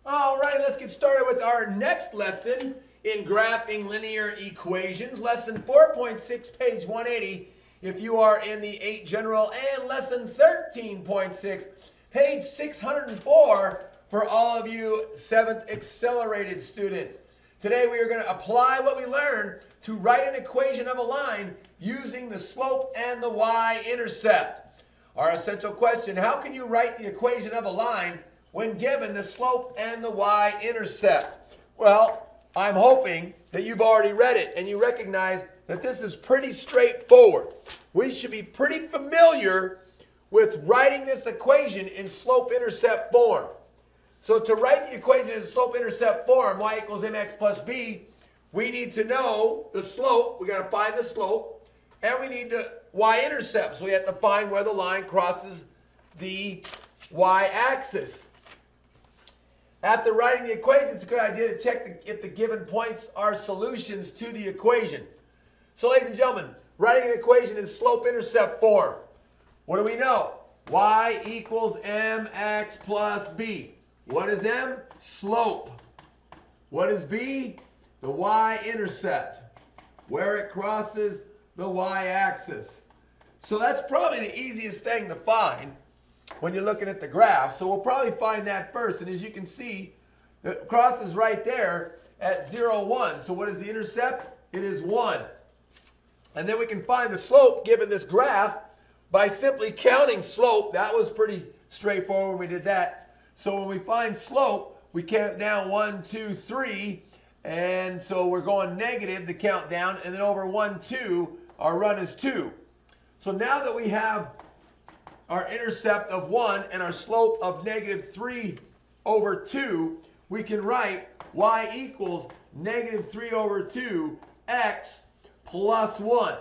All right, let's get started with our next lesson in graphing linear equations. Lesson 4.6, page 180, if you are in the 8 general, and lesson 13.6, page 604 for all of you 7th accelerated students. Today we are going to apply what we learned to write an equation of a line using the slope and the y-intercept. Our essential question: how can you write the equation of a line when given the slope and the y-intercept? Well, I'm hoping that you've already read it and you recognize that this is pretty straightforward. We should be pretty familiar with writing this equation in slope-intercept form. So to write the equation in slope-intercept form, y equals mx plus b, we need to know the slope. We're going to find the slope, and we need the y-intercept. So we have to find where the line crosses the y-axis. After writing the equation, it's a good idea to check if the given points are solutions to the equation. So ladies and gentlemen, writing an equation in slope-intercept form. What do we know? Y equals mx plus b. What is m? Slope. What is b? The y-intercept, where it crosses the y-axis. So that's probably the easiest thing to find when you're looking at the graph. So we'll probably find that first. And as you can see, it crosses right there at 0, 1. So what is the intercept? It is 1. And then we can find the slope given this graph by simply counting slope. That was pretty straightforward when we did that. So when we find slope, we count down 1, 2, 3. And so we're going negative to count down. And then over 1, 2, our run is 2. So now that we have our intercept of 1 and our slope of negative 3 over 2, we can write y equals negative 3 over 2 x plus 1.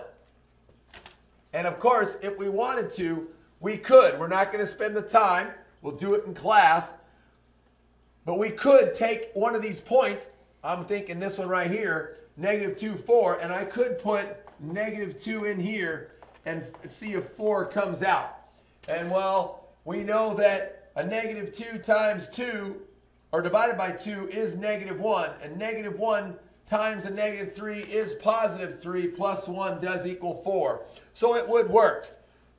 And of course, if we wanted to, we could. We're not going to spend the time. We'll do it in class. But we could take one of these points. I'm thinking this one right here, negative 2, 4. And I could put negative 2 in here and see if 4 comes out. And well, we know that a negative 2 times 2, or divided by 2, is negative 1. And negative 1 times a negative 3 is positive 3, plus 1 does equal 4. So it would work.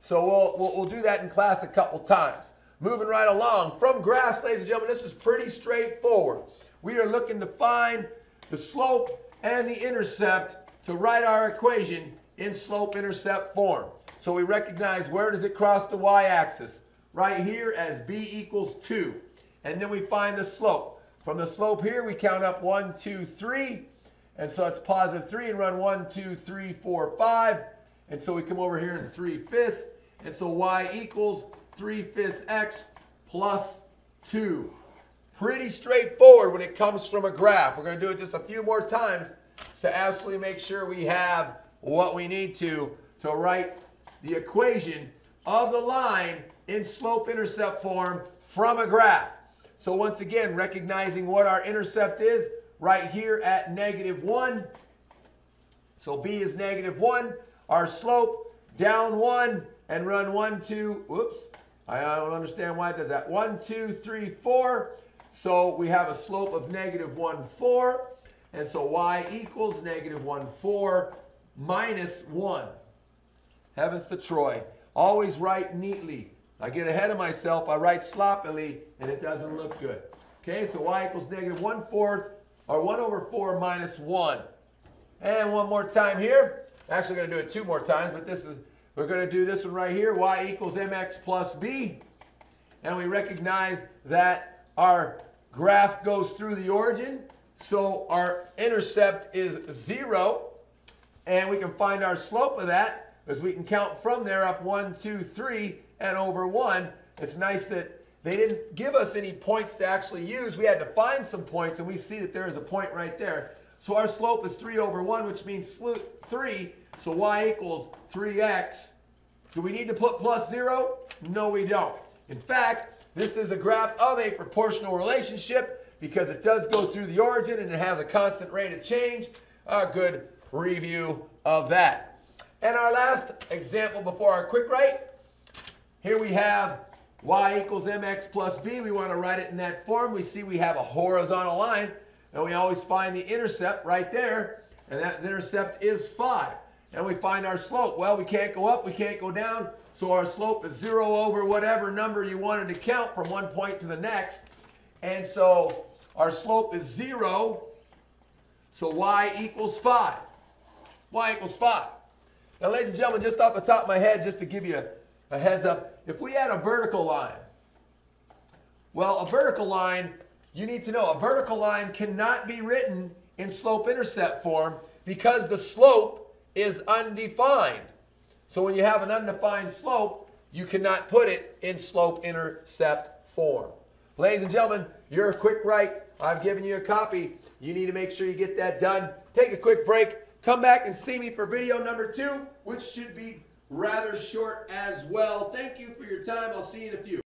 So we'll do that in class a couple times. Moving right along, from graphs, ladies and gentlemen, this is pretty straightforward. We are looking to find the slope and the intercept to write our equation in slope-intercept form. So we recognize, where does it cross the y-axis? Right here as b equals 2. And then we find the slope. From the slope here, we count up 1, 2, 3. And so it's positive 3 and run 1, 2, 3, 4, 5. And so we come over here in 3/5. And so y equals 3/5 x plus 2. Pretty straightforward when it comes from a graph. We're going to do it just a few more times to absolutely make sure we have what we need to write the equation of the line in slope-intercept form from a graph. So once again, recognizing what our intercept is right here at negative 1. So b is negative 1. Our slope, down 1 and run 1, 2, whoops. I don't understand why it does that. 1, 2, 3, 4. So we have a slope of negative 1, 4. And so y equals negative 1, 4 minus 1. Heavens to Troy. Always write neatly. I get ahead of myself. I write sloppily, and it doesn't look good. Okay, so y equals negative 1/4, or 1 over 4 minus 1. And one more time here. Actually, going to do it 2 more times, but we're going to do this one right here. Y equals mx plus b. And we recognize that our graph goes through the origin. So our intercept is 0. And we can find our slope of that, as we can count from there up 1, 2, 3, and over 1. It's nice that they didn't give us any points to actually use. We had to find some points, and we see that there is a point right there. So our slope is 3 over 1, which means 3. So y equals 3x. Do we need to put plus 0? No, we don't. In fact, this is a graph of a proportional relationship because it does go through the origin and it has a constant rate of change. A good review of that. And our last example before our quick write, here we have y equals mx plus b. We want to write it in that form. We see we have a horizontal line, and we always find the intercept right there, and that intercept is 5. And we find our slope. Well, we can't go up, we can't go down, so our slope is 0 over whatever number you wanted to count from one point to the next. And so our slope is 0, so y equals 5. Y equals 5. Now, ladies and gentlemen, just off the top of my head, just to give you a heads up, if we had a vertical line, well, a vertical line, you need to know, a vertical line cannot be written in slope-intercept form because the slope is undefined. So when you have an undefined slope, you cannot put it in slope-intercept form. Ladies and gentlemen, you're a quick right. I've given you a copy. You need to make sure you get that done. Take a quick break. Come back and see me for video number 2, which should be rather short as well. Thank you for your time. I'll see you in a few.